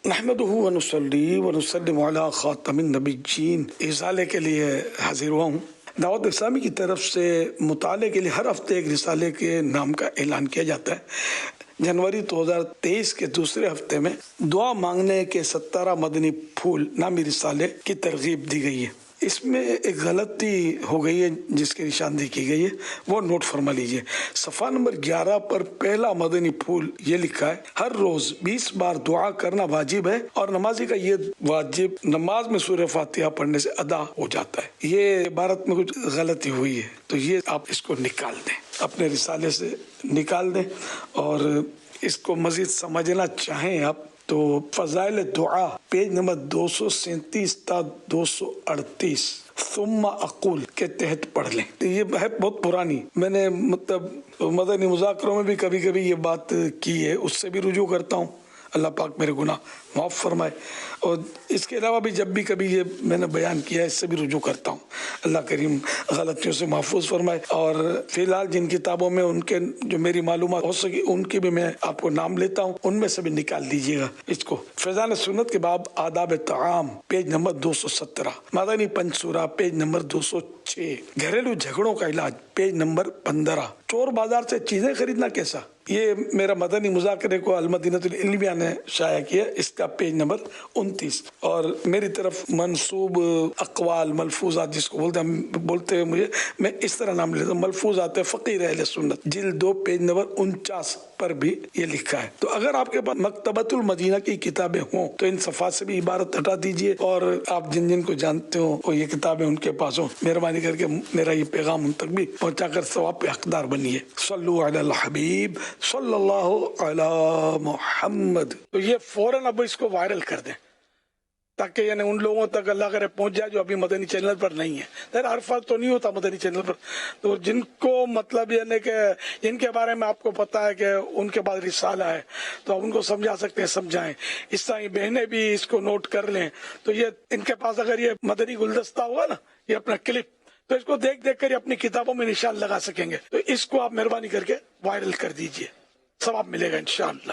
نحمدہ ونصلی ونسلم علی خاتم النبیین. رسالے کے لیے حاضر ہوا ہوں. دعوت اسلامی کی طرف سے مطالعے کے لیے ہر ہفتے ایک رسالے کے نام کا اعلان کیا جاتا ہے. جنوری 2023 کے دوسرے ہفتے میں دعا مانگنے کے 17 مدنی پھول نامی رسالے کی ترغیب دی گئی ہے. اس میں ایک غلطی ہو گئی ہے جس کی نشاندہی کی گئی ہے، وہ نوٹ فرما لیجئے. صفحہ نمبر 11 پر پہلا مدنی پھول یہ لکھا ہے: ہر روز 20 بار دعا کرنا واجب ہے اور نمازی کا یہ واجب نماز میں سورہ فاتحہ پڑھنے سے ادا ہو جاتا ہے. یہ عبارت میں کچھ غلطی ہوئی ہے تو یہ آپ اس کو نکال دیں، اپنے رسالے سے نکال دیں. اور اس کو مزید سمجھنا چاہیں آپ تو فضائل دعا پیج نمبر 237 تا 238 ثم اقول کے تحت پڑھ لیں. یہ ہے بہت پرانی، میں نے مدنی مذاکروں میں بھی کبھی کبھی یہ بات کی ہے، اس سے بھی رجوع کرتا ہوں. اللہ پاک میرے گناہ معاف فرمائے. اور اس کے علاوہ بھی جب بھی کبھی یہ میں نے بیان کیا ہے اس سے بھی رجوع کرتا ہوں. اللہ کریم غلطیوں سے محفوظ فرمائے. اور فی الحال جن کتابوں میں ان کے جو میری معلومات ہو سکی ان کی بھی میں آپ کو نام لیتا ہوں، ان میں سے بھی نکال دیجیے گا اس کو. فیضان سنت کے باب آداب طعام پیج نمبر 217، مدنی پنسورہ پیج نمبر 206، گھریلو جھگڑوں کا علاج پیج نمبر 15، چور بازار سے چیزیں خریدنا کیسا، یہ میرا مدنی مذاکرے کو المدینہ العلمیہ نے شائع کیا، اس کا پیج نمبر 29. اور میری طرف منسوب اقوال ملفوظات جس کو بولتے ہیں مجھے، میں اس طرح نام لیتا ہوں، ملفوظات فقیر اہل سنت جلد 2 پیج نمبر 49 پر بھی یہ لکھا ہے. تو اگر آپ کے پاس مکتبۃ المدینہ کی کتابیں ہوں تو ان صفحات سے بھی عبارت ہٹا دیجئے، اور آپ جن جن کو جانتے ہو وہ یہ کتابیں ان کے پاس ہوں، مہربانی کر کے میرا یہ پیغام ان تک بھی پہنچا کر ثواب پہ حقدار بنیے. صلو علی الحبیب صلی اللہ علی محمد. تو یہ فوراً اب اس کو وائرل کر دیں تاکہ یعنی ان لوگوں تک اللہ کرے پہنچ جائے جو ابھی مدنی چینل پر نہیں ہے. ہر فرد تو نہیں ہوتا مدنی چینل پر، تو جن کو مطلب یعنی کہ جن کے بارے میں آپ کو پتا ہے کہ ان کے بعد رسالہ ہے تو آپ ان کو سمجھا سکتے ہیں، سمجھائیں. اس طرح بہنیں بھی اس کو نوٹ کر لیں. تو یہ ان کے پاس اگر یہ مدنی گلدستہ ہوگا نا، یہ اپنا کلپ، تو اس کو دیکھ دیکھ کر یہ اپنی کتابوں میں نشان لگا سکیں گے. تو اس کو آپ مہربانی کر کے وائرل کر دیجئے، ثواب ملے گا انشاءاللہ.